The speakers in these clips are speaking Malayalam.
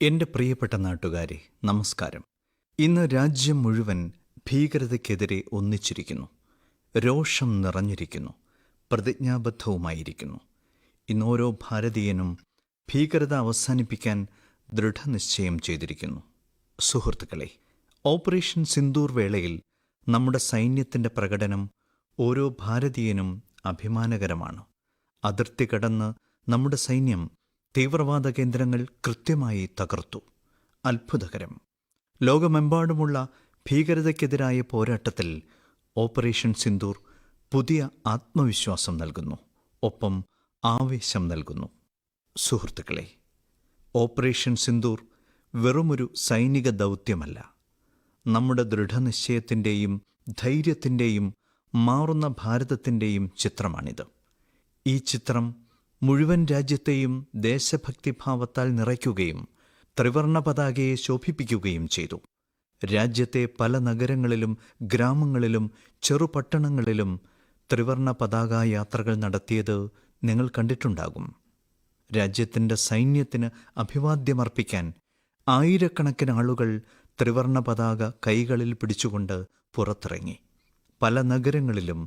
എൻ്റെ പ്രിയപ്പെട്ട നാട്ടുകാരെ, നമസ്കാരം. ഇന്ന് രാജ്യം മുഴുവൻ ഭീകരതയ്ക്കെതിരെ ഒന്നിച്ചിരിക്കുന്നു. രോഷം നിറഞ്ഞിരിക്കുന്നു. പ്രതിജ്ഞാബദ്ധവുമായിരിക്കുന്നു. ഇന്ന് ഓരോ ഭാരതീയനും ഭീകരത അവസാനിപ്പിക്കാൻ ദൃഢനിശ്ചയം ചെയ്തിരിക്കുന്നു. സുഹൃത്തുക്കളെ, ഓപ്പറേഷൻ സിന്ദൂർ വേളയിൽ നമ്മുടെ സൈന്യത്തിൻ്റെ പ്രകടനം ഓരോ ഭാരതീയനും അഭിമാനകരമാണ്. അതിർത്തി കടന്ന് നമ്മുടെ സൈന്യം തീവ്രവാദ കേന്ദ്രങ്ങൾ കൃത്യമായി തകർത്തു. അത്ഭുതകരം. ലോകമെമ്പാടുമുള്ള ഭീകരതയ്ക്കെതിരായ പോരാട്ടത്തിൽ ഓപ്പറേഷൻ സിന്ദൂർ പുതിയ ആത്മവിശ്വാസം നൽകുന്നു, ഒപ്പം ആവേശം നൽകുന്നു. സുഹൃത്തുക്കളെ, ഓപ്പറേഷൻ സിന്ദൂർ വെറുമൊരു സൈനിക ദൗത്യമല്ല. നമ്മുടെ ദൃഢനിശ്ചയത്തിൻ്റെയും ധൈര്യത്തിൻ്റെയും മാറുന്ന ഭാരതത്തിൻ്റെയും ചിത്രമാണിത്. ഈ ചിത്രം മുഴുവൻ രാജ്യത്തെയും ദേശഭക്തിഭാവത്താൽ നിറയ്ക്കുകയും ത്രിവർണ പതാകയെ ശോഭിപ്പിക്കുകയും ചെയ്തു. രാജ്യത്തെ പല നഗരങ്ങളിലും ഗ്രാമങ്ങളിലും ചെറുപട്ടണങ്ങളിലും ത്രിവർണ പതാക യാത്രകൾ നടത്തിയത് നിങ്ങൾ കണ്ടിട്ടുണ്ടാകും. രാജ്യത്തിൻ്റെ സൈന്യത്തിന് അഭിവാദ്യമർപ്പിക്കാൻ ആയിരക്കണക്കിന് ആളുകൾ ത്രിവർണ പതാക കൈകളിൽ പിടിച്ചുകൊണ്ട് പുറത്തിറങ്ങി. പല നഗരങ്ങളിലും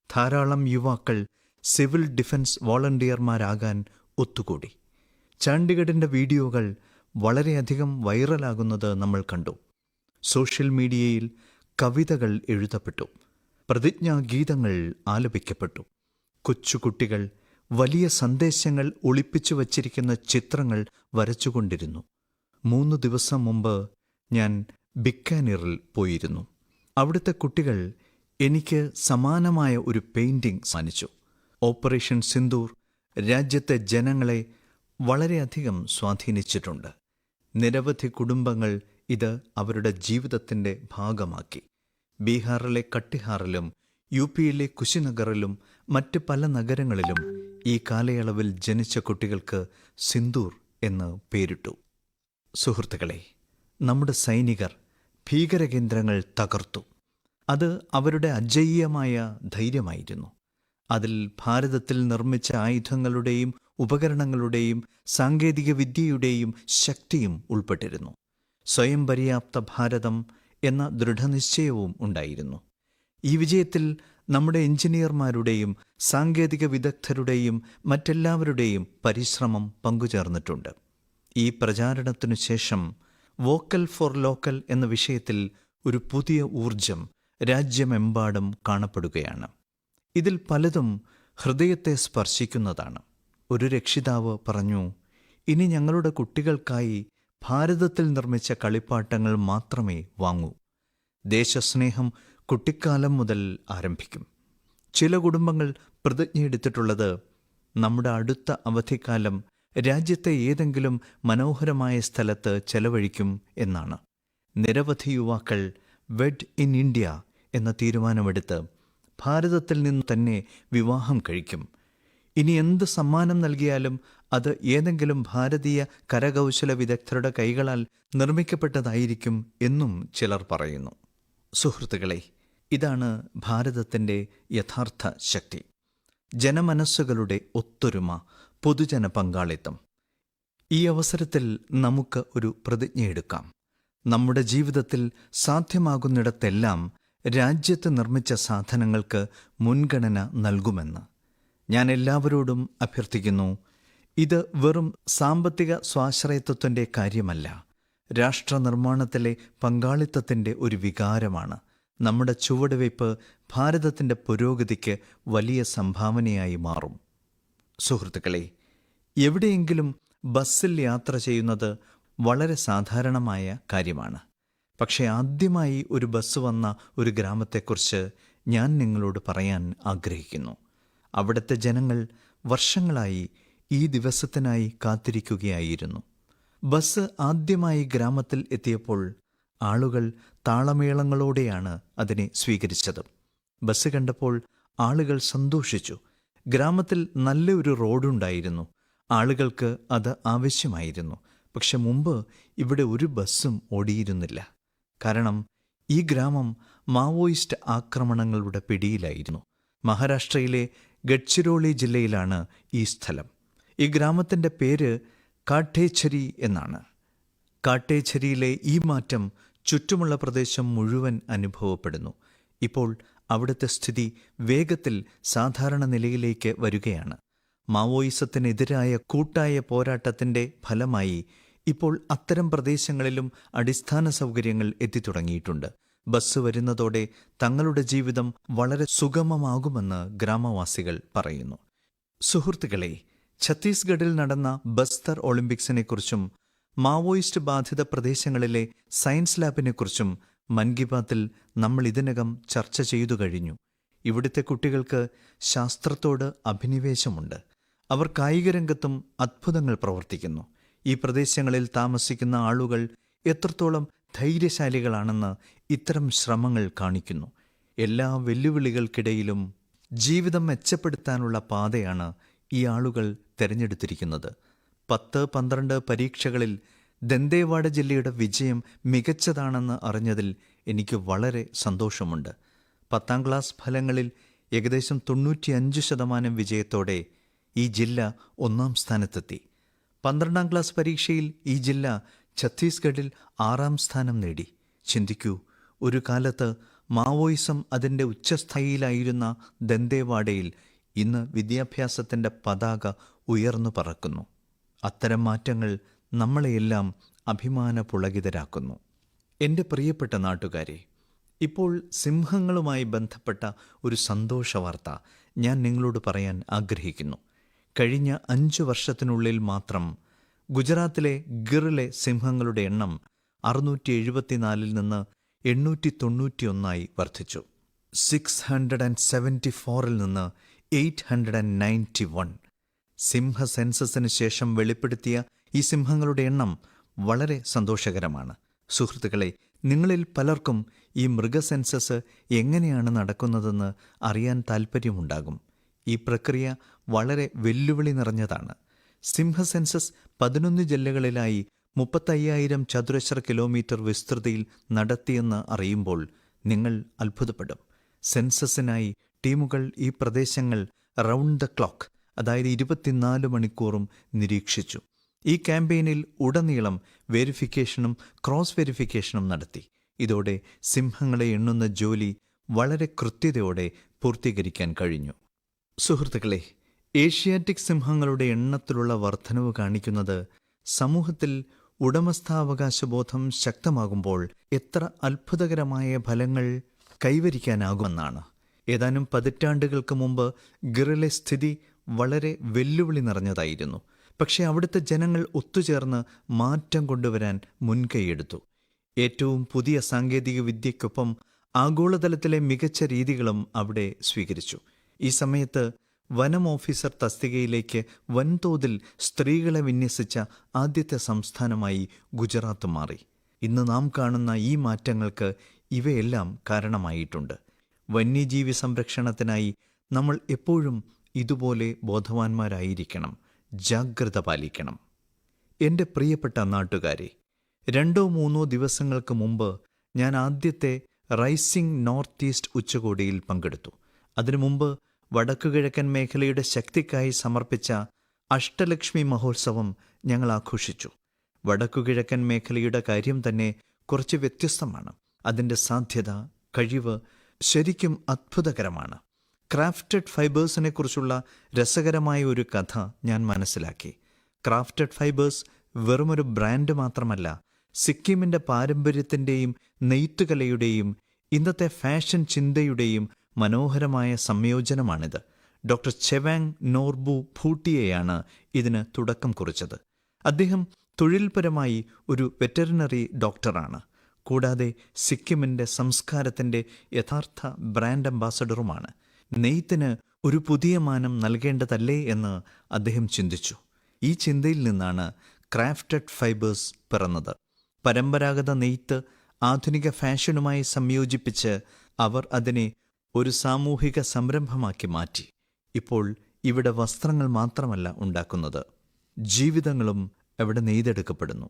ധാരാളം യുവാക്കൾ സിവിൽ ഡിഫൻസ് വോളണ്ടിയർമാരാകാൻ ഒത്തുകൂടി. ചണ്ഡീഗഡിൻ്റെ വീഡിയോകൾ വളരെയധികം വൈറലാകുന്നത് നമ്മൾ കണ്ടു. സോഷ്യൽ മീഡിയയിൽ കവിതകൾ എഴുതപ്പെട്ടു, പ്രതിജ്ഞാഗീതങ്ങൾ ആലപിക്കപ്പെട്ടു. കൊച്ചുകുട്ടികൾ വലിയ സന്ദേശങ്ങൾ ഒളിപ്പിച്ചു വച്ചിരിക്കുന്ന ചിത്രങ്ങൾ വരച്ചുകൊണ്ടിരുന്നു. 3 ദിവസം മുമ്പ് ഞാൻ ബിക്കാനീറിൽ പോയിരുന്നു. അവിടുത്തെ കുട്ടികൾ എനിക്ക് സമാനമായ ഒരു പെയിൻറ്റിംഗ് സമ്മാനിച്ചു. ഓപ്പറേഷൻ സിന്ദൂർ രാജ്യത്തെ ജനങ്ങളെ വളരെയധികം സ്വാധീനിച്ചിട്ടുണ്ട്. നിരവധി കുടുംബങ്ങൾ ഇത് അവരുടെ ജീവിതത്തിൻ്റെ ഭാഗമാക്കി. ബീഹാറിലെ കട്ടിഹാറിലും യു.പിയിലെ കുശിനഗറിലും മറ്റ് പല നഗരങ്ങളിലും ഈ കാലയളവിൽ ജനിച്ച കുട്ടികൾക്ക് സിന്ദൂർ എന്ന് പേരിട്ടു. സുഹൃത്തുക്കളെ, നമ്മുടെ സൈനികർ ഭീകരകേന്ദ്രങ്ങൾ തകർത്തു. അത് അവരുടെ അജയ്യമായ ധൈര്യമായിരുന്നു. അതിൽ ഭാരതത്തിൽ നിർമ്മിച്ച ആയുധങ്ങളുടെയും ഉപകരണങ്ങളുടെയും സാങ്കേതിക വിദ്യയുടെയും ശക്തിയും ഉൾപ്പെട്ടിരുന്നു. സ്വയം പര്യാപ്ത ഭാരതം എന്ന ദൃഢനിശ്ചയവും ഉണ്ടായിരുന്നു. ഈ വിജയത്തിൽ നമ്മുടെ എഞ്ചിനീയർമാരുടെയും സാങ്കേതിക വിദഗ്ധരുടെയും മറ്റെല്ലാവരുടെയും പരിശ്രമം പങ്കുചേർന്നിട്ടുണ്ട്. ഈ പ്രചാരണത്തിനു ശേഷം വോക്കൽ ഫോർ ലോക്കൽ എന്ന വിഷയത്തിൽ ഒരു പുതിയ ഊർജം രാജ്യമെമ്പാടും കാണപ്പെടുകയാണ്. ഇതിൽ പലതും ഹൃദയത്തെ സ്പർശിക്കുന്നതാണ്. ഒരു രക്ഷിതാവ് പറഞ്ഞു, ഇനി ഞങ്ങളുടെ കുട്ടികൾക്കായി ഭാരതത്തിൽ നിർമ്മിച്ച കളിപ്പാട്ടങ്ങൾ മാത്രമേ വാങ്ങൂ. ദേശസ്നേഹം കുട്ടിക്കാലം മുതൽ ആരംഭിക്കും. ചില കുടുംബങ്ങൾ പ്രതിജ്ഞയെടുത്തിട്ടുള്ളത് നമ്മുടെ അടുത്ത അവധിക്കാലം രാജ്യത്തെ ഏതെങ്കിലും മനോഹരമായ സ്ഥലത്ത് ചെലവഴിക്കും എന്നാണ്. നിരവധി യുവാക്കൾ വെഡ് ഇൻ ഇന്ത്യ എന്ന തീരുമാനമെടുത്ത് ഭാരതത്തിൽ നിന്ന് തന്നെ വിവാഹം കഴിക്കും. ഇനി എന്ത് സമ്മാനം നൽകിയാലും അത് ഏതെങ്കിലും ഭാരതീയ കരകൗശല വിദഗ്ധരുടെ കൈകളാൽ നിർമ്മിക്കപ്പെട്ടതായിരിക്കും എന്നും ചിലർ പറയുന്നു. സുഹൃത്തുക്കളെ, ഇതാണ് ഭാരതത്തിൻ്റെ യഥാർത്ഥ ശക്തി. ജനമനസ്സുകളുടെ ഒത്തൊരുമ, പൊതുജന പങ്കാളിത്തം. ഈ അവസരത്തിൽ നമുക്ക് ഒരു പ്രതിജ്ഞയെടുക്കാം. നമ്മുടെ ജീവിതത്തിൽ സാധ്യമാകുന്നിടത്തെല്ലാം രാജ്യത്ത് നിർമ്മിച്ച സാധനങ്ങൾക്ക് മുൻഗണന നൽകുമെന്ന്. ഞാൻ എല്ലാവരോടും അഭ്യർത്ഥിക്കുന്നു, ഇത് വെറും സാമ്പത്തിക സ്വാശ്രയത്വത്തിൻ്റെ കാര്യമല്ല, രാഷ്ട്രനിർമ്മാണത്തിലെ പങ്കാളിത്തത്തിൻ്റെ ഒരു വികാരമാണ്. നമ്മുടെ ചുവടുവയ്പ് ഭാരതത്തിൻ്റെ പുരോഗതിക്ക് വലിയ സംഭാവനയായി മാറും. സുഹൃത്തുക്കളെ, എവിടെയെങ്കിലും ബസ്സിൽ യാത്ര ചെയ്യുന്നത് വളരെ സാധാരണമായ കാര്യമാണ്. പക്ഷേ ആദ്യമായി ഒരു ബസ് വന്ന ഒരു ഗ്രാമത്തെക്കുറിച്ച് ഞാൻ നിങ്ങളോട് പറയാൻ ആഗ്രഹിക്കുന്നു. അവിടുത്തെ ജനങ്ങൾ വർഷങ്ങളായി ഈ ദിവസത്തിനായി കാത്തിരിക്കുകയായിരുന്നു. ബസ് ആദ്യമായി ഗ്രാമത്തിൽ എത്തിയപ്പോൾ ആളുകൾ താളമേളങ്ങളോടെയാണ് അതിനെ സ്വീകരിച്ചത്. ബസ് കണ്ടപ്പോൾ ആളുകൾ സന്തോഷിച്ചു. ഗ്രാമത്തിൽ നല്ലൊരു റോഡുണ്ടായിരുന്നു. ആളുകൾക്ക് അത് ആവശ്യമായിരുന്നു. പക്ഷെ മുമ്പ് ഇവിടെ ഒരു ബസ്സും ഓടിയിരുന്നില്ല. കാരണം ഈ ഗ്രാമം മാവോയിസ്റ്റ് ആക്രമണങ്ങളുടെ പിടിയിലായിരുന്നു. മഹാരാഷ്ട്രയിലെ ഗഡ്ചിരോളി ജില്ലയിലാണ് ഈ സ്ഥലം. ഈ ഗ്രാമത്തിൻ്റെ പേര് കാഠേഛരി എന്നാണ്. കാട്ടേച്ചേരിയിലെ ഈ മാറ്റം ചുറ്റുമുള്ള പ്രദേശം മുഴുവൻ അനുഭവപ്പെടുന്നു. ഇപ്പോൾ അവിടുത്തെ സ്ഥിതി വേഗത്തിൽ സാധാരണ നിലയിലേക്ക് വരികയാണ്. മാവോയിസത്തിനെതിരായ കൂട്ടായ പോരാട്ടത്തിന്റെ ഫലമായി ഇപ്പോൾ അത്തരം പ്രദേശങ്ങളിലും അടിസ്ഥാന സൗകര്യങ്ങൾ എത്തിത്തുടങ്ങിയിട്ടുണ്ട്. ബസ് വരുന്നതോടെ തങ്ങളുടെ ജീവിതം വളരെ സുഗമമാകുമെന്ന് ഗ്രാമവാസികൾ പറയുന്നു. സുഹൃത്തുക്കളെ, ഛത്തീസ്ഗഡിൽ നടന്ന ബസ്തർ ഒളിമ്പിക്സിനെക്കുറിച്ചും മാവോയിസ്റ്റ് ബാധിത പ്രദേശങ്ങളിലെ സയൻസ് ലാബിനെക്കുറിച്ചും മൻ കി ബാത്തിൽ നമ്മൾ ഇതിനകം ചർച്ച ചെയ്തു കഴിഞ്ഞു. ഇവിടുത്തെ കുട്ടികൾക്ക് ശാസ്ത്രത്തോട് അഭിനിവേശമുണ്ട്. അവർ കായികരംഗത്തും അത്ഭുതങ്ങൾ പ്രവർത്തിക്കുന്നു. ഈ പ്രദേശങ്ങളിൽ താമസിക്കുന്ന ആളുകൾ എത്രത്തോളം ധൈര്യശാലികളാണെന്ന് ഇത്തരം ശ്രമങ്ങൾ കാണിക്കുന്നു. എല്ലാ വെല്ലുവിളികൾക്കിടയിലും ജീവിതം മെച്ചപ്പെടുത്താനുള്ള പാതയാണ് ഈ ആളുകൾ തിരഞ്ഞെടുത്തിരിക്കുന്നത്. 10-12 പരീക്ഷകളിൽ ദന്തേവാഡ ജില്ലയുടെ വിജയം മികച്ചതാണെന്ന് അറിഞ്ഞതിൽ എനിക്ക് വളരെ സന്തോഷമുണ്ട്. 10ാം ക്ലാസ് ഫലങ്ങളിൽ ഏകദേശം 95% വിജയത്തോടെ ഈ ജില്ല 1ാം സ്ഥാനത്തെത്തി. 12ാം ക്ലാസ് പരീക്ഷയിൽ ഈ ജില്ല ഛത്തീസ്ഗഡിൽ 6ാം സ്ഥാനം നേടി. ചിന്തിക്കൂ, ഒരു കാലത്ത് മാവോയിസം അതിൻ്റെ ഉച്ചസ്ഥായിയിലായിരുന്ന ദന്തേവാഡയിൽ ഇന്ന് വിദ്യാഭ്യാസത്തിൻ്റെ പതാക ഉയർന്നു പറക്കുന്നു. അത്തരം മാറ്റങ്ങൾ നമ്മളെയെല്ലാം അഭിമാനപുളകിതരാക്കുന്നു. എൻ്റെ പ്രിയപ്പെട്ട നാട്ടുകാരെ, ഇപ്പോൾ സിംഹങ്ങളുമായി ബന്ധപ്പെട്ട ഒരു സന്തോഷവാർത്ത ഞാൻ നിങ്ങളോട് പറയാൻ ആഗ്രഹിക്കുന്നു. കഴിഞ്ഞ 5 വർഷത്തിനുള്ളിൽ മാത്രം ഗുജറാത്തിലെ ഗിറിലെ സിംഹങ്ങളുടെ എണ്ണം 674 നിന്ന് 891 വർദ്ധിച്ചു. 674 നിന്ന് 891. സിംഹ സെൻസസിന് ശേഷം വെളിപ്പെടുത്തിയ ഈ സിംഹങ്ങളുടെ എണ്ണം വളരെ സന്തോഷകരമാണ്. സുഹൃത്തുക്കളെ, നിങ്ങളിൽ പലർക്കും ഈ മൃഗസെൻസസ് എങ്ങനെയാണ് നടക്കുന്നതെന്ന് അറിയാൻ താൽപ്പര്യമുണ്ടാകും. ഈ പ്രക്രിയ വളരെ വെല്ലുവിളി നിറഞ്ഞതാണ്. സിംഹ സെൻസസ് 11 ജില്ലകളിലായി 35,000 ചതുരശ്ര കിലോമീറ്റർ വിസ്തൃതിയിൽ നടത്തിയെന്ന് അറിയുമ്പോൾ നിങ്ങൾ അത്ഭുതപ്പെടും. സെൻസസിനായി ടീമുകൾ ഈ പ്രദേശങ്ങൾ റൗണ്ട് ദ ക്ലോക്ക്, അതായത് 24 മണിക്കൂറും നിരീക്ഷിച്ചു. ഈ ക്യാമ്പയിനിൽ ഉടനീളം വെരിഫിക്കേഷനും ക്രോസ് വെരിഫിക്കേഷനും നടത്തി. ഇതോടെ സിംഹങ്ങളെ എണ്ണുന്ന ജോലി വളരെ കൃത്യതയോടെ പൂർത്തീകരിക്കാൻ കഴിഞ്ഞു. സുഹൃത്തുക്കളെ, ഏഷ്യാറ്റിക് സിംഹങ്ങളുടെ എണ്ണത്തിലുള്ള വർധനവ് കാണിക്കുന്നത് സമൂഹത്തിൽ ഉടമസ്ഥാവകാശബോധം ശക്തമാകുമ്പോൾ എത്ര അത്ഭുതകരമായ ഫലങ്ങൾ കൈവരിക്കാനാകുമെന്നാണ്. ഏതാനും പതിറ്റാണ്ടുകൾക്ക് മുമ്പ് ഗിറിലെ സ്ഥിതി വളരെ വെല്ലുവിളി നിറഞ്ഞതായിരുന്നു. പക്ഷേ അവിടുത്തെ ജനങ്ങൾ ഒത്തുചേർന്ന് മാറ്റം കൊണ്ടുവരാൻ മുൻകൈയെടുത്തു. ഏറ്റവും പുതിയ സാങ്കേതിക വിദ്യയ്ക്കൊപ്പം ആഗോളതലത്തിലെ മികച്ച രീതികളും അവിടെ സ്വീകരിച്ചു. ഈ സമയത്ത് വനം ഓഫീസർ തസ്തികയിലേക്ക് വൻതോതിൽ സ്ത്രീകളെ വിന്യസിച്ച ആദ്യത്തെ സംസ്ഥാനമായി ഗുജറാത്ത് മാറി. ഇന്ന് നാം കാണുന്ന ഈ മാറ്റങ്ങൾക്ക് ഇവയെല്ലാം കാരണമായിട്ടുണ്ട്. വന്യജീവി സംരക്ഷണത്തിനായി നമ്മൾ എപ്പോഴും ഇതുപോലെ ബോധവാന്മാരായിരിക്കണം, ജാഗ്രത പാലിക്കണം. എൻ്റെ പ്രിയപ്പെട്ട നാട്ടുകാരെ, 2-3 ദിവസങ്ങൾക്ക് മുമ്പ് ഞാൻ ആദ്യത്തെ റൈസിംഗ് നോർത്ത് ഈസ്റ്റ് ഉച്ചകോടിയിൽ പങ്കെടുത്തു. അതിനു മുമ്പ് വടക്കുകിഴക്കൻ മേഖലയുടെ ശക്തിക്കായി സമർപ്പിച്ച അഷ്ടലക്ഷ്മി മഹോത്സവം ഞങ്ങൾ ആഘോഷിച്ചു. വടക്കുകിഴക്കൻ മേഖലയുടെ കാര്യം തന്നെ കുറച്ച് വ്യത്യസ്തമാണ്. അതിൻ്റെ സാധ്യത, കഴിവ് ശരിക്കും അത്ഭുതകരമാണ്. ക്രാഫ്റ്റഡ് ഫൈബേഴ്സിനെ കുറിച്ചുള്ള രസകരമായ ഒരു കഥ ഞാൻ മനസ്സിലാക്കി. ക്രാഫ്റ്റഡ് ഫൈബേഴ്സ് വെറുമൊരു ബ്രാൻഡ് മാത്രമല്ല, സിക്കിമിൻ്റെ പാരമ്പര്യത്തിൻ്റെയും നെയ്ത്തുകലയുടെയും ഇന്നത്തെ ഫാഷൻ ചിന്തയുടെയും മനോഹരമായ സംയോജനമാണിത്. ഡോക്ടർ ചെവാങ് നോർബു ഭൂട്ടിയയാണ് ഇതിന് തുടക്കം കുറിച്ചത്. അദ്ദേഹം തൊഴിൽപരമായി ഒരു വെറ്ററിനറി ഡോക്ടറാണ്. കൂടാതെ സിക്കിമിൻ്റെ സംസ്കാരത്തിൻ്റെ യഥാർത്ഥ ബ്രാൻഡ് അംബാസഡറുമാണ്. നെയ്ത്തിന് ഒരു പുതിയ മാനം നൽകേണ്ടതല്ലേ എന്ന് അദ്ദേഹം ചിന്തിച്ചു. ഈ ചിന്തയിൽ നിന്നാണ് ക്രാഫ്റ്റഡ് ഫൈബേഴ്സ് പിറന്നത്. പരമ്പരാഗത നെയ്ത്ത് ആധുനിക ഫാഷനുമായി സംയോജിപ്പിച്ച് അവർ അതിനെ ഒരു സാമൂഹിക സംരംഭമാക്കി മാറ്റി. ഇപ്പോൾ ഇവിടെ വസ്ത്രങ്ങൾ മാത്രമല്ല ഉണ്ടാക്കുന്നത്, ജീവിതങ്ങളും അവിടെ നെയ്തെടുക്കപ്പെടുന്നു.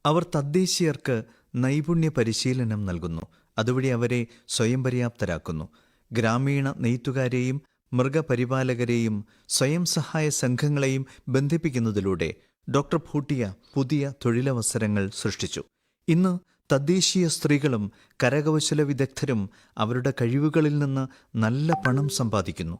അവർ തദ്ദേശീയർക്ക് നൈപുണ്യ പരിശീലനം നൽകുന്നു. അതുവഴി അവരെ സ്വയം പര്യാപ്തരാക്കുന്നു. ഗ്രാമീണ നെയ്ത്തുകാരെയും മൃഗപരിപാലകരെയും സ്വയം സഹായ സംഘങ്ങളെയും ബന്ധിപ്പിക്കുന്നതിലൂടെ ഡോക്ടർ ഭൂട്ടിയ പുതിയ തൊഴിലവസരങ്ങൾ സൃഷ്ടിച്ചു. ഇന്ന് തദ്ദേശീയ സ്ത്രീകളും കരകൗശല വിദഗ്ധരും അവരുടെ കഴിവുകളിൽ നിന്ന് നല്ല പണം സമ്പാദിക്കുന്നു.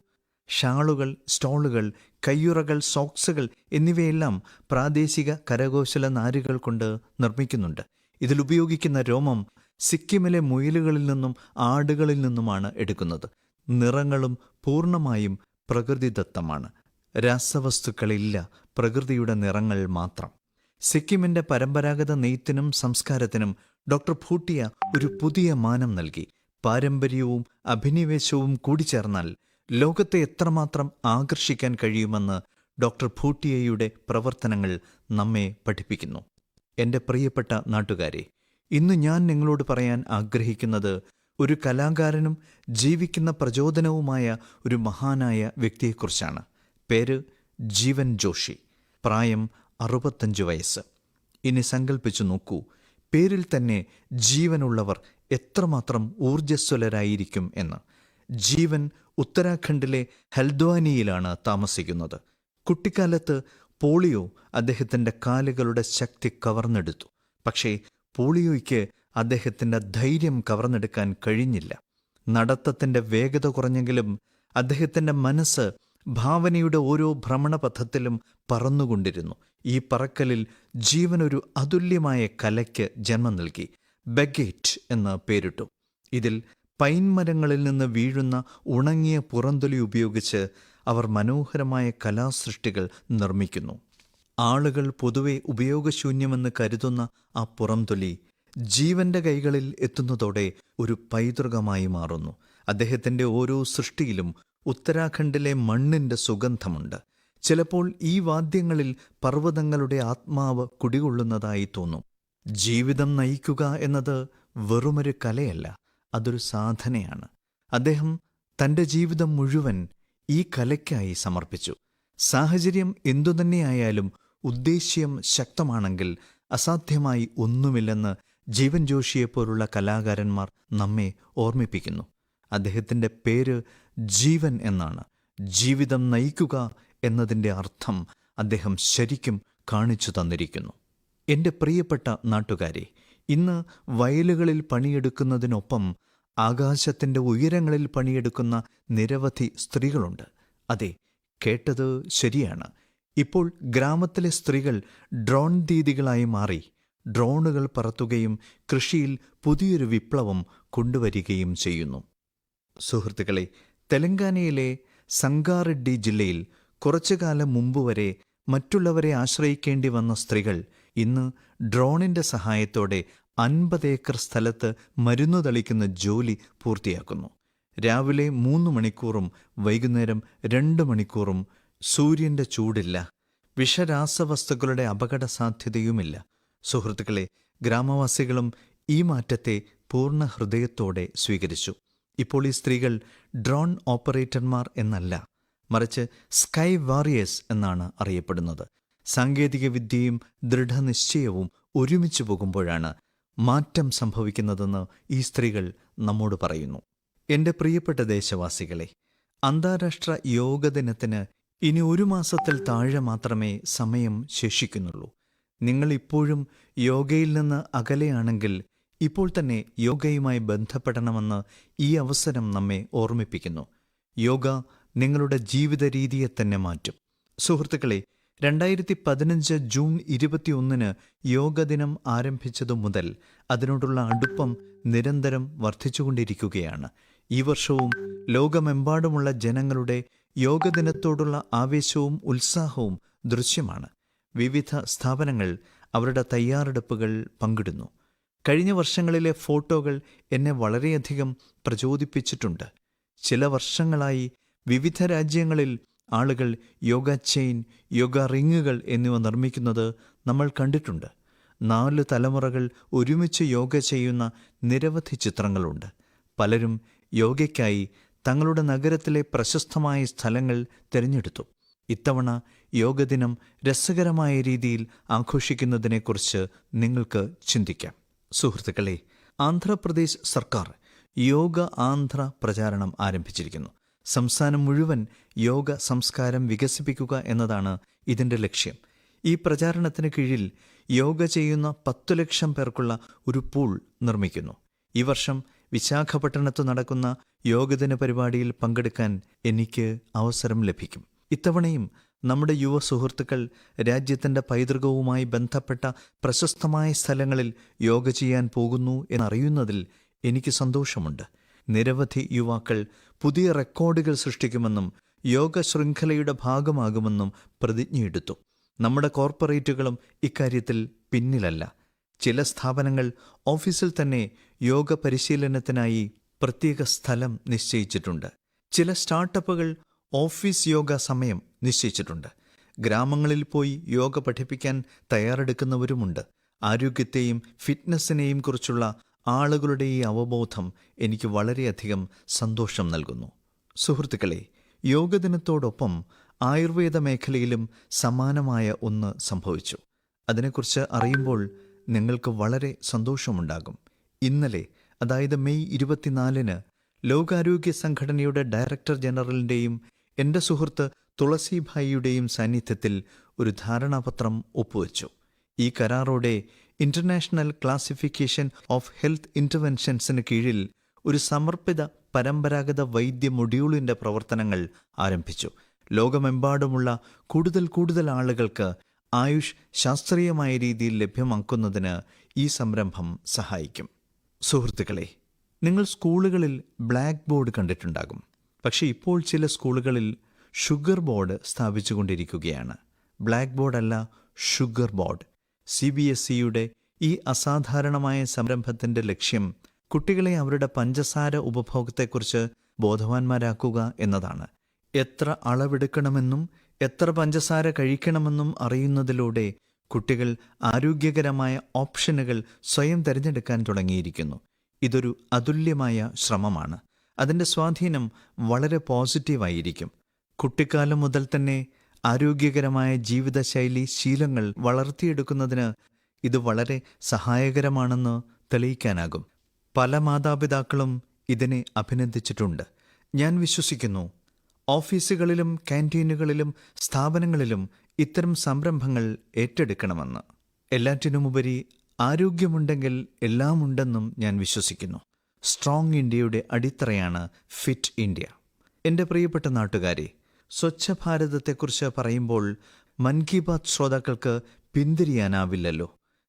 ഷാളുകൾ, സ്റ്റോളുകൾ, കയ്യുറകൾ, സോക്സുകൾ എന്നിവയെല്ലാം പ്രാദേശിക കരകൗശല നാരുകൾ കൊണ്ട് നിർമ്മിക്കുന്നുണ്ട്. ഇതിലുപയോഗിക്കുന്ന രോമം സിക്കിമിലെ മുയലുകളിൽ നിന്നും ആടുകളിൽ നിന്നുമാണ് എടുക്കുന്നത്. നിറങ്ങളും പൂർണ്ണമായും പ്രകൃതിദത്തമാണ്. രാസവസ്തുക്കളില്ല, പ്രകൃതിയുടെ നിറങ്ങൾ മാത്രം. സിക്കിമിന്റെ പരമ്പരാഗത നെയ്ത്തിനും സംസ്കാരത്തിനും ഡോക്ടർ ഭൂട്ടിയ ഒരു പുതിയ മാനം നൽകി. പാരമ്പര്യവും അഭിനിവേശവും കൂടിച്ചേർന്നാൽ ലോകത്തെ എത്രമാത്രം ആകർഷിക്കാൻ കഴിയുമെന്ന് ഡോക്ടർ ഭൂട്ടിയയുടെ പ്രവർത്തനങ്ങൾ നമ്മെ പഠിപ്പിക്കുന്നു. എൻ്റെ പ്രിയപ്പെട്ട നാട്ടുകാരെ, ഇന്ന് ഞാൻ നിങ്ങളോട് പറയാൻ ആഗ്രഹിക്കുന്നത് ഒരു കലാകാരനും ജീവിക്കുന്ന പ്രചോദനവുമായ ഒരു മഹാനായ വ്യക്തിയെക്കുറിച്ചാണ്. പേര് ജീവൻ ജോഷി. പ്രായം 65 വയസ്സ്. ഇനി സങ്കൽപ്പിച്ചു നോക്കൂ, പേരിൽ തന്നെ ജീവനുള്ളവർ എത്രമാത്രം ഊർജ്ജസ്വലരായിരിക്കും എന്ന്. ജീവൻ ഉത്തരാഖണ്ഡിലെ ഹൽദ്വാനിയിലാണ് താമസിക്കുന്നത്. കുട്ടിക്കാലത്ത് പോളിയോ അദ്ദേഹത്തിൻ്റെ കാലുകളുടെ ശക്തി കവർന്നെടുത്തു. പക്ഷേ പോളിയോയ്ക്ക് അദ്ദേഹത്തിൻ്റെ ധൈര്യം കവർന്നെടുക്കാൻ കഴിഞ്ഞില്ല. നടത്തത്തിൻ്റെ വേഗത കുറഞ്ഞെങ്കിലും അദ്ദേഹത്തിൻ്റെ മനസ്സ് ഭാവനയുടെ ഓരോ ഭ്രമണപഥത്തിലും പറന്നുകൊണ്ടിരുന്നു. ഈ പറക്കലിൽ ജീവനൊരു അതുല്യമായ കലയ്ക്ക് ജന്മം നൽകി. ബഗേറ്റ് എന്ന് പേരിട്ടു. ഇതിൽ പൈൻ മരങ്ങളിൽ നിന്ന് വീഴുന്ന ഉണങ്ങിയ പുറന്തൊലി ഉപയോഗിച്ച് അവർ മനോഹരമായ കലാസൃഷ്ടികൾ നിർമ്മിക്കുന്നു. ആളുകൾ പൊതുവെ ഉപയോഗശൂന്യമെന്ന് കരുതുന്ന ആ പുറംതൊലി ജീവന്റെ കൈകളിൽ എത്തുന്നതോടെ ഒരു പൈതൃകമായി മാറുന്നു. അദ്ദേഹത്തിൻ്റെ ഓരോ സൃഷ്ടിയിലും ഉത്തരാഖണ്ഡിലെ മണ്ണിൻ്റെ സുഗന്ധമുണ്ട്. ചിലപ്പോൾ ഈ വാദ്യങ്ങളിൽ പർവ്വതങ്ങളുടെ ആത്മാവ് കുടികൊള്ളുന്നതായി തോന്നും. ജീവിതം നയിക്കുക എന്നത് വെറുമൊരു കലയല്ല, അതൊരു സാധനയാണ്. അദ്ദേഹം തൻ്റെ ജീവിതം മുഴുവൻ ഈ കലയ്ക്കായി സമർപ്പിച്ചു. സാഹചര്യം എന്തുതന്നെയായാലും ഉദ്ദേശ്യം ശക്തമാണെങ്കിൽ അസാധ്യമായി ഒന്നുമില്ലെന്ന് ജീവൻ ജോഷിയെപ്പോലുള്ള കലാകാരന്മാർ നമ്മെ ഓർമ്മിപ്പിക്കുന്നു. അദ്ദേഹത്തിൻ്റെ പേര് ജീവൻ എന്നാണ്. ജീവിതം നയിക്കുക എന്നതിൻ്റെ അർത്ഥം അദ്ദേഹം ശരിക്കും കാണിച്ചു തന്നിരിക്കുന്നു. എൻ്റെ പ്രിയപ്പെട്ട നാട്ടുകാരെ, ഇന്ന് വയലുകളിൽ പണിയെടുക്കുന്നതിനൊപ്പം ആകാശത്തിൻ്റെ ഉയരങ്ങളിൽ പണിയെടുക്കുന്ന നിരവധി സ്ത്രീകളുണ്ട്. അതെ, കേട്ടത് ശരിയാണ്. ഇപ്പോൾ ഗ്രാമത്തിലെ സ്ത്രീകൾ ഡ്രോൺ ദീദികളായി മാറി. ഡ്രോണുകൾ പറത്തുകയും കൃഷിയിൽ പുതിയൊരു വിപ്ലവം കൊണ്ടുവരികയും ചെയ്യുന്നു. സുഹൃത്തുക്കളെ, തെലങ്കാനയിലെ സംഗാറെഡ്ഡി ജില്ലയിൽ കുറച്ചുകാലം മുമ്പ് വരെ മറ്റുള്ളവരെ ആശ്രയിക്കേണ്ടി വന്ന സ്ത്രീകൾ ഇന്ന് ഡ്രോണിൻ്റെ സഹായത്തോടെ 50 ഏക്കർ സ്ഥലത്ത് മരുന്ന് തളിക്കുന്ന ജോലി പൂർത്തിയാക്കുന്നു. രാവിലെ 3 മണിക്കൂറും വൈകുന്നേരം 2 മണിക്കൂറും സൂര്യൻ്റെ ചൂടില്ല, വിഷരാസവസ്തുക്കളുടെ അപകട സാധ്യതയുമില്ല. സുഹൃത്തുക്കളെ, ഗ്രാമവാസികളും ഈ മാറ്റത്തെ പൂർണ്ണ ഹൃദയത്തോടെ സ്വീകരിച്ചു. ഇപ്പോൾ ഈ സ്ത്രീകൾ ഡ്രോൺ ഓപ്പറേറ്റർമാർ എന്നല്ല, മറിച്ച് സ്കൈ വാറിയേഴ്സ് എന്നാണ് അറിയപ്പെടുന്നത്. സാങ്കേതികവിദ്യയും ദൃഢനിശ്ചയവും ഒരുമിച്ച് പോകുമ്പോഴാണ് മാറ്റം സംഭവിക്കുന്നതെന്ന് ഈ സ്ത്രീകൾ നമ്മോട് പറയുന്നു. എൻ്റെ പ്രിയപ്പെട്ട ദേശവാസികളെ, അന്താരാഷ്ട്ര യോഗ ദിനത്തിന് ഇനി 1 മാസത്തിൽ താഴെ മാത്രമേ സമയം ശേഷിക്കുന്നുള്ളൂ. നിങ്ങൾ ഇപ്പോഴും യോഗയിൽ നിന്ന് അകലെയാണെങ്കിൽ ഇപ്പോൾ തന്നെ യോഗയുമായി ബന്ധപ്പെടണമെന്ന് ഈ അവസരം നമ്മെ ഓർമ്മിപ്പിക്കുന്നു. യോഗ നിങ്ങളുടെ ജീവിത രീതിയെ തന്നെ മാറ്റും. സുഹൃത്തുക്കളെ, 2015 ജൂൺ 21 യോഗ ദിനം ആരംഭിച്ചതു മുതൽ അതിനോടുള്ള അടുപ്പം നിരന്തരം വർദ്ധിച്ചുകൊണ്ടിരിക്കുകയാണ്. ഈ വർഷവും ലോകമെമ്പാടുമുള്ള ജനങ്ങളുടെ യോഗ ദിനത്തോടുള്ള ആവേശവും ഉത്സാഹവും ദൃശ്യമാണ്. വിവിധ സ്ഥാപനങ്ങൾ അവരുടെ തയ്യാറെടുപ്പുകൾ പങ്കിടുന്നു. കഴിഞ്ഞ വർഷങ്ങളിലെ ഫോട്ടോകൾ എന്നെ വളരെയധികം പ്രചോദിപ്പിച്ചിട്ടുണ്ട്. ചില വർഷങ്ങളായി വിവിധ രാജ്യങ്ങളിൽ ആളുകൾ യോഗ ചെയിൻ, യോഗ റിങ്ങുകൾ എന്നിവ നിർമ്മിക്കുന്നത് നമ്മൾ കണ്ടിട്ടുണ്ട്. 4 തലമുറകൾ ഒരുമിച്ച് യോഗ ചെയ്യുന്ന നിരവധി ചിത്രങ്ങളുണ്ട്. പലരും യോഗയ്ക്കായി തങ്ങളുടെ നഗരത്തിലെ പ്രശസ്തമായ സ്ഥലങ്ങൾ തിരഞ്ഞെടുത്തു. ഇത്തവണ യോഗദിനം രസകരമായ രീതിയിൽ ആഘോഷിക്കുന്നതിനെക്കുറിച്ച് നിങ്ങൾക്ക് ചിന്തിക്കാം. സുഹൃത്തുക്കളെ, ആന്ധ്രാപ്രദേശ് സർക്കാർ യോഗ ആന്ധ്ര പ്രചാരണം ആരംഭിച്ചിരിക്കുന്നു. സംസ്ഥാനം മുഴുവൻ യോഗ സംസ്കാരം വികസിപ്പിക്കുക എന്നതാണ് ഇതിൻ്റെ ലക്ഷ്യം. ഈ പ്രചാരണത്തിന് കീഴിൽ യോഗ ചെയ്യുന്ന 10 ലക്ഷം പേർക്കുള്ള ഒരു പൂൾ നിർമ്മിക്കുന്നു. ഈ വർഷം വിശാഖപട്ടണത്ത് നടക്കുന്ന യോഗദിന പരിപാടിയിൽ പങ്കെടുക്കാൻ എനിക്ക് അവസരം ലഭിക്കും. ഇത്തവണയും നമ്മുടെ യുവ സുഹൃത്തുക്കൾ രാജ്യത്തിൻ്റെ പൈതൃകവുമായി ബന്ധപ്പെട്ട പ്രശസ്തമായ സ്ഥലങ്ങളിൽ യോഗ ചെയ്യാൻ പോകുന്നു എന്നറിയുന്നതിൽ എനിക്ക് സന്തോഷമുണ്ട്. നിരവധി യുവാക്കൾ പുതിയ റെക്കോർഡുകൾ സൃഷ്ടിക്കുമെന്നും യോഗ ശൃംഖലയുടെ ഭാഗമാകുമെന്നും പ്രതിജ്ഞയെടുത്തു. നമ്മുടെ കോർപ്പറേറ്റുകളും ഇക്കാര്യത്തിൽ പിന്നിലല്ല. ചില സ്ഥാപനങ്ങൾ ഓഫീസിൽ തന്നെ യോഗ പരിശീലനത്തിനായി പ്രത്യേക സ്ഥലം നിശ്ചയിച്ചിട്ടുണ്ട്. ചില സ്റ്റാർട്ടപ്പുകൾ ഓഫീസ് യോഗ സമയം നിശ്ചയിച്ചിട്ടുണ്ട്. ഗ്രാമങ്ങളിൽ പോയി യോഗ പഠിപ്പിക്കാൻ തയ്യാറെടുക്കുന്നവരുമുണ്ട്. ആരോഗ്യത്തെയും ഫിറ്റ്നസ്സിനെയും കുറിച്ചുള്ള ആളുകളുടെ ഈ അവബോധം എനിക്ക് വളരെയധികം സന്തോഷം നൽകുന്നു. സുഹൃത്തുക്കളെ, യോഗദിനത്തോടൊപ്പം ആയുർവേദ മേഖലയിലും സമാനമായ ഒന്ന് സംഭവിച്ചു. അതിനെക്കുറിച്ച് അറിയുമ്പോൾ നിങ്ങൾക്ക് വളരെ സന്തോഷമുണ്ടാകും. ഇന്നലെ, അതായത് മെയ് 24-ന് ലോകാരോഗ്യ സംഘടനയുടെ ഡയറക്ടർ ജനറലിൻ്റെയും എൻ്റെ സുഹൃത്ത് തുളസിഭായിയുടെയും സാന്നിധ്യത്തിൽ ഒരു ധാരണാപത്രം ഒപ്പുവെച്ചു. ഈ കരാറോടെ ഇന്റർനാഷണൽ ക്ലാസിഫിക്കേഷൻ ഓഫ് ഹെൽത്ത് ഇൻ്റർവെൻഷൻസിന് കീഴിൽ ഒരു സമർപ്പിത പരമ്പരാഗത വൈദ്യ മൊഡ്യൂളിൻ്റെ പ്രവർത്തനങ്ങൾ ആരംഭിച്ചു. ലോകമെമ്പാടുമുള്ള കൂടുതൽ ആളുകൾക്ക് ആയുഷ് ശാസ്ത്രീയമായ രീതിയിൽ ലഭ്യമാക്കുന്നതിന് ഈ സംരംഭം സഹായിക്കും. സുഹൃത്തുക്കളെ, നിങ്ങൾ സ്കൂളുകളിൽ ബ്ലാക്ക് ബോർഡ് കണ്ടിട്ടുണ്ടാകും. പക്ഷേ ഇപ്പോൾ ചില സ്കൂളുകളിൽ ഷുഗർ ബോർഡ് സ്ഥാപിച്ചുകൊണ്ടിരിക്കുകയാണ്. ബ്ലാക്ക് ബോർഡ് അല്ല, ഷുഗർ ബോർഡ്. CBSEയുടെ ഈ അസാധാരണമായ സംരംഭത്തിൻ്റെ ലക്ഷ്യം കുട്ടികളെ അവരുടെ പഞ്ചസാര ഉപഭോഗത്തെക്കുറിച്ച് ബോധവാന്മാരാക്കുക എന്നതാണ്. എത്ര അളവെടുക്കണമെന്നും എത്ര പഞ്ചസാര കഴിക്കണമെന്നും അറിയുന്നതിലൂടെ കുട്ടികൾ ആരോഗ്യകരമായ ഓപ്ഷനുകൾ സ്വയം തിരഞ്ഞെടുക്കാൻ തുടങ്ങിയിരിക്കുന്നു. ഇതൊരു അതുല്യമായ ശ്രമമാണ്. അതിൻ്റെ സ്വാധീനം വളരെ പോസിറ്റീവായിരിക്കും. കുട്ടിക്കാലം മുതൽ തന്നെ ആരോഗ്യകരമായ ജീവിതശൈലി ശീലങ്ങൾ വളർത്തിയെടുക്കുന്നതിന് ഇത് വളരെ സഹായകരമാണെന്ന് തെളിയിക്കാനാകും. പല മാതാപിതാക്കളും ഇതിനെ അഭിനന്ദിച്ചിട്ടുണ്ട്. ഞാൻ വിശ്വസിക്കുന്നു, ഓഫീസുകളിലും ക്യാൻറ്റീനുകളിലും സ്ഥാപനങ്ങളിലും ഇത്തരം സംരംഭങ്ങൾ ഏറ്റെടുക്കണമെന്ന്. എല്ലാറ്റിനുമുപരി ആരോഗ്യമുണ്ടെങ്കിൽ എല്ലാം ഉണ്ടെന്നും ഞാൻ വിശ്വസിക്കുന്നു. സ്ട്രോങ് ഇന്ത്യയുടെ അടിത്തറയാണ് ഫിറ്റ് ഇന്ത്യ. എൻ്റെ പ്രിയപ്പെട്ട നാട്ടുകാരെ, സ്വച്ഛ ഭാരതത്തെക്കുറിച്ച് പറയുമ്പോൾ മൻ കി ബാത്ത് ശ്രോതാക്കൾക്ക് പിന്തിരിയാനാവില്ലല്ലോ.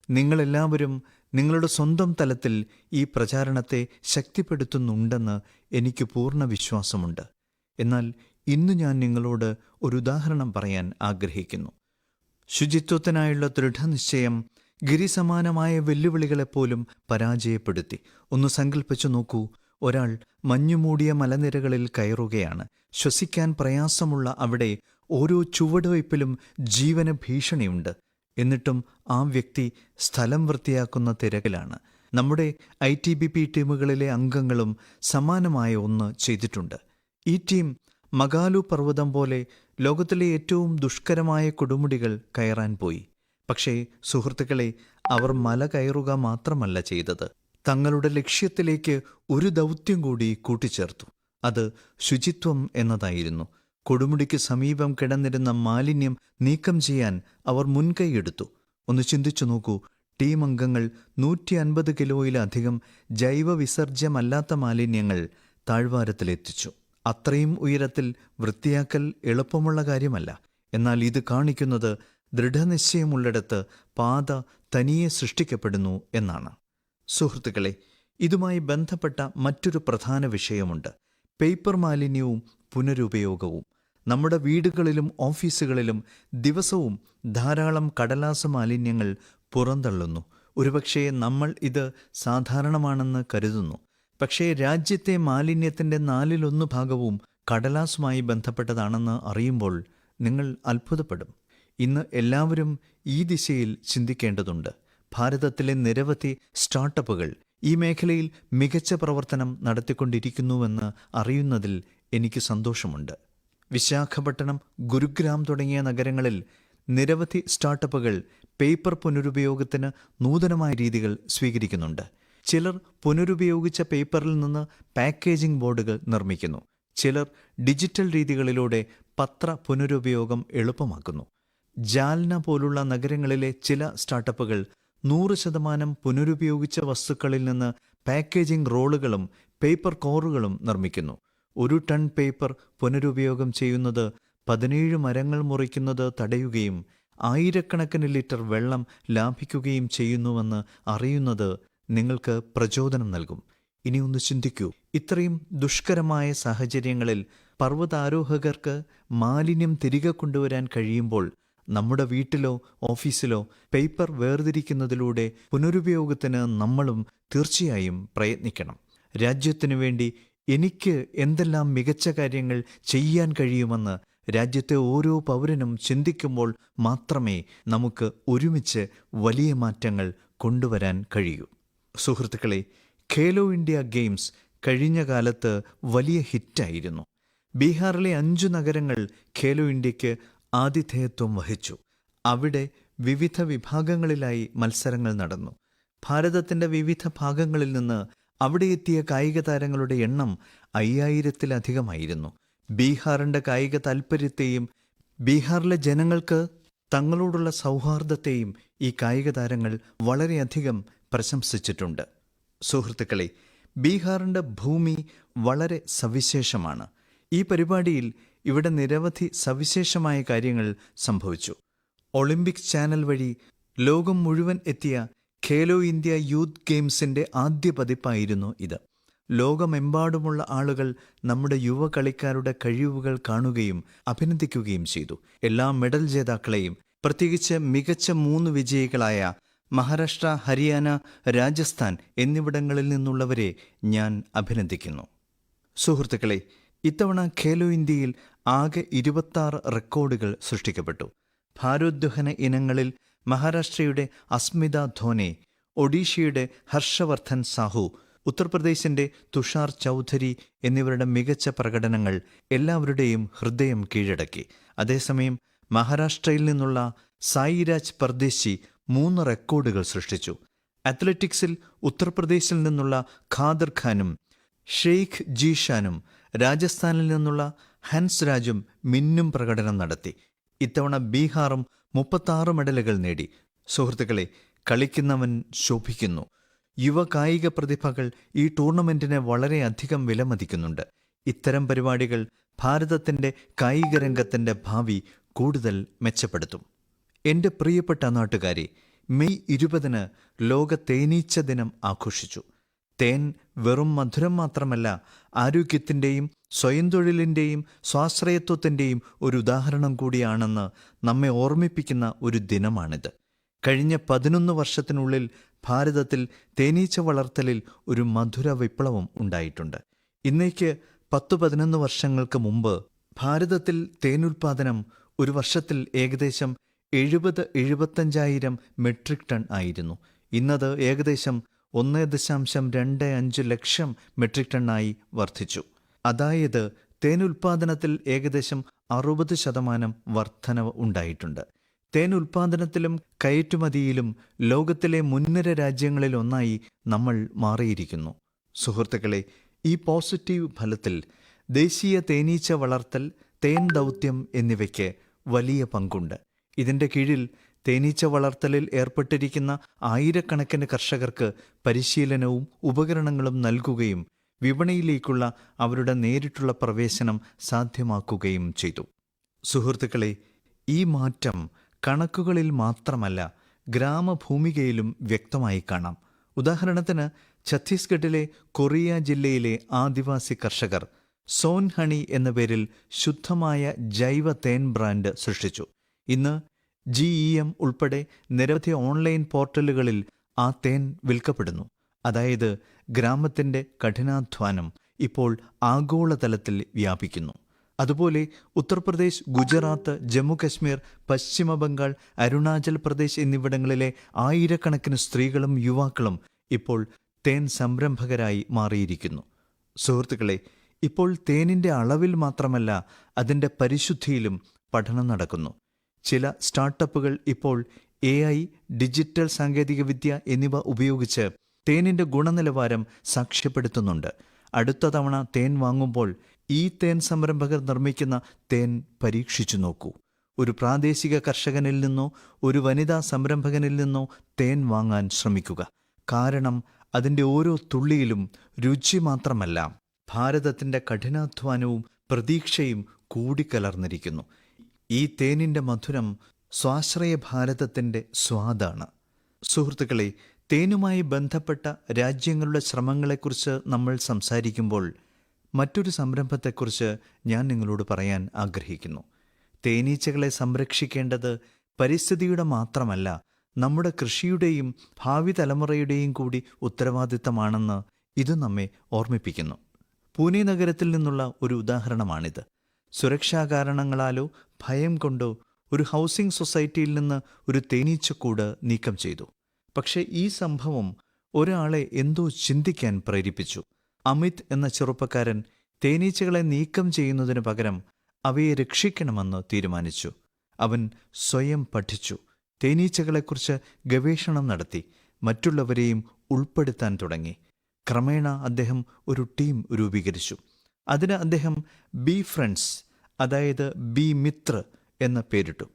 നിങ്ങളെല്ലാവരും നിങ്ങളുടെ സ്വന്തം തലത്തിൽ ഈ പ്രചാരണത്തെ ശക്തിപ്പെടുത്തുന്നുണ്ടെന്ന് എനിക്ക് പൂർണ്ണ വിശ്വാസമുണ്ട്. എന്നാൽ ഇന്ന് ഞാൻ നിങ്ങളോട് ഒരു ഉദാഹരണം പറയാൻ ആഗ്രഹിക്കുന്നു. ശുചിത്വത്തിനായുള്ള ദൃഢനിശ്ചയം ഗിരിസമാനമായ വെല്ലുവിളികളെപ്പോലും പരാജയപ്പെടുത്തി. ഒന്ന് സങ്കല്പിച്ചു നോക്കൂ, ഒരാൾ മഞ്ഞുമൂടിയ മലനിരകളിൽ കയറുകയാണ്. ശ്വസിക്കാൻ പ്രയാസമുള്ള അവിടെ ഓരോ ചുവടുവയ്പിലും ജീവന് ഭീഷണിയുണ്ട്. എന്നിട്ടും ആ വ്യക്തി സ്ഥലം വൃത്തിയാക്കുന്ന തിരക്കിലാണ്. നമ്മുടെ ITBP ടീമുകളിലെ അംഗങ്ങളും സമാനമായ ഒന്ന് ചെയ്തിട്ടുണ്ട്. ഈ ടീം മകാലു പർവ്വതം പോലെ ലോകത്തിലെ ഏറ്റവും ദുഷ്കരമായ കൊടുമുടികൾ കയറാൻ പോയി. പക്ഷേ സുഹൃത്തുക്കളെ, അവർ മല കയറുക മാത്രമല്ല ചെയ്തത്, തങ്ങളുടെ ലക്ഷ്യത്തിലേക്ക് ഒരു ദൗത്യം കൂടി കൂട്ടിച്ചേർത്തു. അത് ശുചിത്വം എന്നതായിരുന്നു. കൊടുമുടിക്ക് സമീപം കിടന്നിരുന്ന മാലിന്യം നീക്കം ചെയ്യാൻ അവർ മുൻകൈയെടുത്തു. ഒന്ന് ചിന്തിച്ചു നോക്കൂ, ടീം അംഗങ്ങൾ 150 കിലോയിലധികം ജൈവ വിസർജ്യമല്ലാത്ത മാലിന്യങ്ങൾ താഴ്വാരത്തിലെത്തിച്ചു. അത്രയും ഉയരത്തിൽ വൃത്തിയാക്കൽ എളുപ്പമുള്ള കാര്യമല്ല. എന്നാൽ ഇത് കാണിക്കുന്നത് ദൃഢനിശ്ചയമുള്ളിടത്ത് പാത തനിയെ സൃഷ്ടിക്കപ്പെടുന്നു എന്നാണ്. സുഹൃത്തുക്കളെ, ഇതുമായി ബന്ധപ്പെട്ട മറ്റൊരു പ്രധാന വിഷയമുണ്ട്: പേപ്പർ മാലിന്യവും പുനരുപയോഗവും. നമ്മുടെ വീടുകളിലും ഓഫീസുകളിലും ദിവസവും ധാരാളം കടലാസ് മാലിന്യങ്ങൾ പുറന്തള്ളുന്നു. ഒരുപക്ഷേ നമ്മൾ ഇത് സാധാരണമാണെന്ന് കരുതുന്നു. പക്ഷേ രാജ്യത്തെ മാലിന്യത്തിൻ്റെ 1/4 ഭാഗവും കടലാസുമായി ബന്ധപ്പെട്ടതാണെന്ന് അറിയുമ്പോൾ നിങ്ങൾ അത്ഭുതപ്പെടും. ഇന്ന് എല്ലാവരും ഈ ദിശയിൽ ചിന്തിക്കേണ്ടതുണ്ട്. ഭാരതത്തിലെ നിരവധി സ്റ്റാർട്ടപ്പുകൾ ഈ മേഖലയിൽ മികച്ച പ്രവർത്തനം നടത്തിക്കൊണ്ടിരിക്കുന്നുവെന്ന് അറിയുന്നതിൽ എനിക്ക് സന്തോഷമുണ്ട്. വിശാഖപട്ടണം, ഗുരുഗ്രാം തുടങ്ങിയ നഗരങ്ങളിൽ നിരവധി സ്റ്റാർട്ടപ്പുകൾ പേപ്പർ പുനരുപയോഗത്തിന് നൂതനമായ രീതികൾ സ്വീകരിക്കുന്നുണ്ട്. ചിലർ പുനരുപയോഗിച്ച പേപ്പറിൽ നിന്ന് പാക്കേജിംഗ് ബോർഡുകൾ നിർമ്മിക്കുന്നു. ചിലർ ഡിജിറ്റൽ രീതികളിലൂടെ പത്ര പുനരുപയോഗം എളുപ്പമാക്കുന്നു. ജാൽന പോലുള്ള നഗരങ്ങളിലെ ചില സ്റ്റാർട്ടപ്പുകൾ 100% പുനരുപയോഗിച്ച വസ്തുക്കളിൽ നിന്ന് പാക്കേജിംഗ് റോളുകളും പേപ്പർ കോറുകളും നിർമ്മിക്കുന്നു. 1 ടൺ പേപ്പർ പുനരുപയോഗം ചെയ്യുന്നത് 17 മരങ്ങൾ മുറിക്കുന്നത് തടയുകയും ആയിരക്കണക്കിന് ലിറ്റർ വെള്ളം ലാഭിക്കുകയും ചെയ്യുന്നുവെന്ന് അറിയുന്നത് നിങ്ങൾക്ക് പ്രചോദനം നൽകും. ഇനി ഒന്ന് ചിന്തിക്കൂ, ഇത്രയും ദുഷ്കരമായ സാഹചര്യങ്ങളിൽ പർവ്വതാരോഹകർക്ക് മാലിന്യം തിരികെ കൊണ്ടുവരാൻ കഴിയുമ്പോൾ നമ്മുടെ വീട്ടിലോ ഓഫീസിലോ പേപ്പർ വേർതിരിക്കുന്നതിലൂടെ പുനരുപയോഗത്തിന് നമ്മളും തീർച്ചയായും പ്രയത്നിക്കണം. രാജ്യത്തിനു വേണ്ടി എനിക്ക് എന്തെല്ലാം മികച്ച കാര്യങ്ങൾ ചെയ്യാൻ കഴിയുമെന്ന് രാജ്യത്തെ ഓരോ പൗരനും ചിന്തിക്കുമ്പോൾ മാത്രമേ നമുക്ക് ഒരുമിച്ച് വലിയ മാറ്റങ്ങൾ കൊണ്ടുവരാൻ കഴിയൂ. സുഹൃത്തുക്കളെ, ഖേലോ ഇന്ത്യ ഗെയിംസ് കഴിഞ്ഞ കാലത്ത് വലിയ ഹിറ്റായിരുന്നു. ബീഹാറിലെ 5 നഗരങ്ങൾ ഖേലോ ഇന്ത്യയ്ക്ക് ആതിഥേയത്വം വഹിച്ചു. അവിടെ വിവിധ വിഭാഗങ്ങളിലായി മത്സരങ്ങൾ നടന്നു. ഭാരതത്തിൻ്റെ വിവിധ ഭാഗങ്ങളിൽ നിന്ന് അവിടെ എത്തിയ കായിക താരങ്ങളുടെ എണ്ണം 5000-ലധികമായിരുന്നു. ബീഹാറിൻ്റെ കായിക താൽപ്പര്യത്തെയും ബീഹാറിലെ ജനങ്ങൾക്ക് തങ്ങളോടുള്ള സൗഹാർദ്ദത്തെയും ഈ കായിക താരങ്ങൾ വളരെയധികം പ്രശംസിച്ചിട്ടുണ്ട്. സുഹൃത്തുക്കളെ, ബീഹാറിൻ്റെ ഭൂമി വളരെ സവിശേഷമാണ്. ഈ പരിപാടിയിൽ ഇവിടെ നിരവധി സവിശേഷമായ കാര്യങ്ങൾ സംഭവിച്ചു. ഒളിമ്പിക് ചാനൽ വഴി ലോകം മുഴുവൻ എത്തിയ ഖേലോ ഇന്ത്യ യൂത്ത് ഗെയിംസിൻ്റെ ആദ്യ പതിപ്പായിരുന്നു ഇത്. ലോകമെമ്പാടുമുള്ള ആളുകൾ നമ്മുടെ യുവ കളിക്കാരുടെ കഴിവുകൾ കാണുകയും അഭിനന്ദിക്കുകയും ചെയ്തു. എല്ലാ മെഡൽ ജേതാക്കളെയും, പ്രത്യേകിച്ച് മികച്ച 3 വിജയികളായ മഹാരാഷ്ട്ര, ഹരിയാന, രാജസ്ഥാൻ എന്നിവിടങ്ങളിൽ നിന്നുള്ളവരെ ഞാൻ അഭിനന്ദിക്കുന്നു. സുഹൃത്തുക്കളെ, ഇത്തവണ ഖേലോ ഇന്ത്യയിൽ ആകെ 26 റെക്കോർഡുകൾ സൃഷ്ടിക്കപ്പെട്ടു. ഭാരോദ്വഹന ഇനങ്ങളിൽ മഹാരാഷ്ട്രയുടെ അസ്മിത ധോനെ, ഒഡീഷയുടെ ഹർഷവർദ്ധൻ സാഹു, ഉത്തർപ്രദേശിൻ്റെ തുഷാർ ചൗധരി എന്നിവരുടെ മികച്ച പ്രകടനങ്ങൾ എല്ലാവരുടെയും ഹൃദയം കീഴടക്കി. അതേസമയം മഹാരാഷ്ട്രയിൽ നിന്നുള്ള സായിരാജ് പർദേശി 3 റെക്കോർഡുകൾ സൃഷ്ടിച്ചു. അത്ലറ്റിക്സിൽ ഉത്തർപ്രദേശിൽ നിന്നുള്ള ഖാദർ ഖാനും ഷെയ്ഖ് ജീഷാനും രാജസ്ഥാനിൽ നിന്നുള്ള ഹൻസ് രാജും മിന്നും പ്രകടനം നടത്തി. ഇത്തവണ ബീഹാറും 36 മെഡലുകൾ നേടി. സുഹൃത്തുക്കളെ, കളിക്കുന്നവൻ ശോഭിക്കുന്നു. യുവ കായിക പ്രതിഭകൾ ഈ ടൂർണമെന്റിനെ വളരെയധികം വിലമതിക്കുന്നുണ്ട്. ഇത്തരം പരിപാടികൾ ഭാരതത്തിൻ്റെ കായിക രംഗത്തിൻ്റെ ഭാവി കൂടുതൽ മെച്ചപ്പെടുത്തും. എൻ്റെ പ്രിയപ്പെട്ട നാട്ടുകാരെ, മെയ് 20-ന് ലോക തേനീച്ച ദിനം ആഘോഷിച്ചു. തേൻ വെറും മധുരം മാത്രമല്ല, ആരോഗ്യത്തിൻ്റെയും സ്വയം തൊഴിലിൻ്റെയും സ്വാശ്രയത്വത്തിൻ്റെയും ഒരു ഉദാഹരണം കൂടിയാണെന്ന് നമ്മെ ഓർമ്മിപ്പിക്കുന്ന ഒരു ദിനമാണിത്. കഴിഞ്ഞ 11 വർഷത്തിനുള്ളിൽ ഭാരതത്തിൽ തേനീച്ച വളർത്തലിൽ ഒരു മധുര വിപ്ലവം ഉണ്ടായിട്ടുണ്ട്. ഇന്നേക്ക് 10-11 വർഷങ്ങൾക്ക് മുമ്പ് ഭാരതത്തിൽ തേനുൽപാദനം ഒരു വർഷത്തിൽ ഏകദേശം 70-75,000 മെട്രിക് ടൺ ആയിരുന്നു. ഇന്നത് ഏകദേശം 1.25 ലക്ഷം മെട്രിക് ടണ്ണായി വർദ്ധിച്ചു. അതായത് തേനുൽപാദനത്തിൽ ഏകദേശം 60% വർധനവ് ഉണ്ടായിട്ടുണ്ട്. തേൻ ഉൽപാദനത്തിലും കയറ്റുമതിയിലും ലോകത്തിലെ മുൻനിര രാജ്യങ്ങളിലൊന്നായി നമ്മൾ മാറിയിരിക്കുന്നു. സുഹൃത്തുക്കളെ, ഈ പോസിറ്റീവ് ഫലത്തിൽ ദേശീയ തേനീച്ച വളർത്തൽ, തേൻ ദൗത്യം എന്നിവയ്ക്ക് വലിയ പങ്കുണ്ട്. ഇതിൻ്റെ കീഴിൽ തേനീച്ച വളർത്തലിൽ ഏർപ്പെട്ടിരിക്കുന്ന ആയിരക്കണക്കിന് കർഷകർക്ക് പരിശീലനവും ഉപകരണങ്ങളും നൽകുകയും വിപണിയിലേക്കുള്ള അവരുടെ നേരിട്ടുള്ള പ്രവേശനം സാധ്യമാക്കുകയും ചെയ്തു. സുഹൃത്തുക്കളെ, ഈ മാറ്റം കണക്കുകളിൽ മാത്രമല്ല, ഗ്രാമഭൂമികയിലും വ്യക്തമായി കാണാം. ഉദാഹരണത്തിന്, ഛത്തീസ്ഗഡിലെ കൊറിയ ജില്ലയിലെ ആദിവാസി കർഷകർ സോൻ ഹണി എന്ന പേരിൽ ശുദ്ധമായ ജൈവ തേൻ ബ്രാൻഡ് സൃഷ്ടിച്ചു. ഇന്ന് GEM ഉൾപ്പെടെ നിരവധി ഓൺലൈൻ പോർട്ടലുകളിൽ ആ തേൻ വിൽക്കപ്പെടുന്നു. അതായത് ഗ്രാമത്തിൻ്റെ കഠിനാധ്വാനം ഇപ്പോൾ ആഗോളതലത്തിൽ വ്യാപിക്കുന്നു. അതുപോലെ ഉത്തർപ്രദേശ്, ഗുജറാത്ത്, ജമ്മു കശ്മീർ, പശ്ചിമ ബംഗാൾ, അരുണാചൽ പ്രദേശ് എന്നിവിടങ്ങളിലെ ആയിരക്കണക്കിന് സ്ത്രീകളും യുവാക്കളും ഇപ്പോൾ തേൻ സംരംഭകരായി മാറിയിരിക്കുന്നു. സുഹൃത്തുക്കളെ, ഇപ്പോൾ തേനിൻ്റെ അളവിൽ മാത്രമല്ല, അതിൻ്റെ പരിശുദ്ധിയിലും പഠനം നടക്കുന്നു. ചില സ്റ്റാർട്ടപ്പുകൾ ഇപ്പോൾ AI, ഡിജിറ്റൽ സാങ്കേതികവിദ്യ എന്നിവ ഉപയോഗിച്ച് തേനിൻ്റെ ഗുണനിലവാരം സാക്ഷ്യപ്പെടുത്തുന്നുണ്ട്. അടുത്ത തവണ തേൻ വാങ്ങുമ്പോൾ ഈ തേൻ സംരംഭകർ നിർമ്മിക്കുന്ന തേൻ പരീക്ഷിച്ചു നോക്കൂ. ഒരു പ്രാദേശിക കർഷകനിൽ നിന്നോ ഒരു വനിതാ സംരംഭകനിൽ നിന്നോ തേൻ വാങ്ങാൻ ശ്രമിക്കുക. കാരണം അതിൻ്റെ ഓരോ തുള്ളിയിലും രുചി മാത്രമല്ല, ഭാരതത്തിൻ്റെ കഠിനാധ്വാനവും പ്രതീക്ഷയും കൂടിക്കലർന്നിരിക്കുന്നു. ഈ തേനിൻ്റെ മധുരം സ്വാശ്രയ ഭാരതത്തിൻ്റെ സ്വാദാണ്. സുഹൃത്തുക്കളെ, തേനുമായി ബന്ധപ്പെട്ട രാജ്യങ്ങളുടെ ശ്രമങ്ങളെക്കുറിച്ച് നമ്മൾ സംസാരിക്കുമ്പോൾ മറ്റൊരു സംരംഭത്തെക്കുറിച്ച് ഞാൻ നിങ്ങളോട് പറയാൻ ആഗ്രഹിക്കുന്നു. തേനീച്ചകളെ സംരക്ഷിക്കേണ്ടത് പരിസ്ഥിതിയുടെ മാത്രമല്ല, നമ്മുടെ കൃഷിയുടെയും ഭാവി തലമുറയുടെയും കൂടി ഉത്തരവാദിത്തമാണെന്ന് ഇത് നമ്മെ ഓർമ്മിപ്പിക്കുന്നു. പൂനെ നഗരത്തിൽ നിന്നുള്ള ഒരു ഉദാഹരണമാണിത്. സുരക്ഷാ കാരണങ്ങളാലോ ഭയം കൊണ്ടോ ഒരു ഹൗസിംഗ് സൊസൈറ്റിയിൽ നിന്ന് ഒരു തേനീച്ചക്കൂട് നീക്കം ചെയ്തു. പക്ഷേ ഈ സംഭവം ഒരാളെ എന്തോ ചിന്തിക്കാൻ പ്രേരിപ്പിച്ചു. അമിത് എന്ന ചെറുപ്പക്കാരൻ തേനീച്ചകളെ നീക്കം ചെയ്യുന്നതിന് പകരം അവയെ രക്ഷിക്കണമെന്ന് തീരുമാനിച്ചു. അവൻ സ്വയം പഠിച്ചു, തേനീച്ചകളെക്കുറിച്ച് ഗവേഷണം നടത്തി, മറ്റുള്ളവരെയും ഉൾപ്പെടുത്താൻ തുടങ്ങി. ക്രമേണ അദ്ദേഹം ഒരു ടീം രൂപീകരിച്ചു. അതിന് അദ്ദേഹം ബി ഫ്രണ്ട്സ്, അതായത് ബി മിത്ര എന്ന പേരിട്ടു.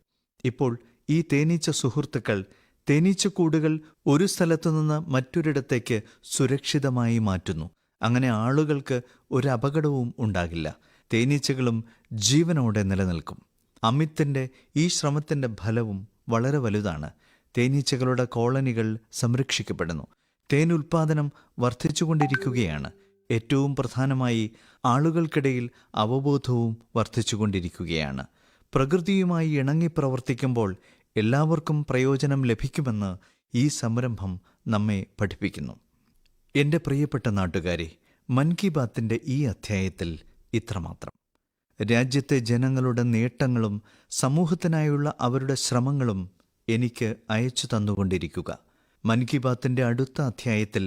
ഇപ്പോൾ ഈ തേനീച്ച സുഹൃത്തുക്കൾ തേനീച്ചക്കൂടുകൾ ഒരു സ്ഥലത്തുനിന്ന് മറ്റൊരിടത്തേക്ക് സുരക്ഷിതമായി മാറ്റുന്നു. അങ്ങനെ ആളുകൾക്ക് ഒരു അപകടവും ഉണ്ടാകില്ല. തേനീച്ചകളും ജീവനോടെ നിലനിൽക്കും. അമിത്തിൻ്റെ ഈ ശ്രമത്തിൻ്റെ ഫലവും വളരെ വലുതാണ്. തേനീച്ചകളുടെ കോളനികൾ സംരക്ഷിക്കപ്പെടുന്നു. തേൻ ഉൽപ്പാദനം വർദ്ധിച്ചുകൊണ്ടിരിക്കുകയാണ്. ഏറ്റവും പ്രധാനമായി ആളുകൾക്കിടയിൽ അവബോധവും വർദ്ധിച്ചുകൊണ്ടിരിക്കുകയാണ്. പ്രകൃതിയുമായി ഇണങ്ങി പ്രവർത്തിക്കുമ്പോൾ എല്ലാവർക്കും പ്രയോജനം ലഭിക്കുമെന്ന് ഈ സംരംഭം നമ്മെ പഠിപ്പിക്കുന്നു. എൻ്റെ പ്രിയപ്പെട്ട നാട്ടുകാരെ, മൻ കി ബാത്തിൻ്റെ ഈ അധ്യായത്തിൽ ഇത്രമാത്രം. രാജ്യത്തെ ജനങ്ങളുടെ നേട്ടങ്ങളും സമൂഹത്തിനായുള്ള അവരുടെ ശ്രമങ്ങളും എനിക്ക് അയച്ചു തന്നുകൊണ്ടിരിക്കുക. മൻ കി ബാത്തിൻ്റെ അടുത്ത അധ്യായത്തിൽ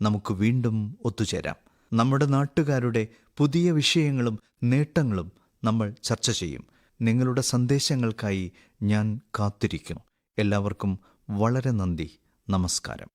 നമുക്ക് വീണ്ടും ഒത്തുചേരാം. നമ്മുടെ നാട്ടുകാരുടെ പുതിയ വിഷയങ്ങളും നേട്ടങ്ങളും നമ്മൾ ചർച്ച ചെയ്യും. നിങ്ങളുടെ സന്ദേശങ്ങൾക്കായി ഞാൻ കാത്തിരിക്കുന്നു. എല്ലാവർക്കും വളരെ നന്ദി. നമസ്കാരം.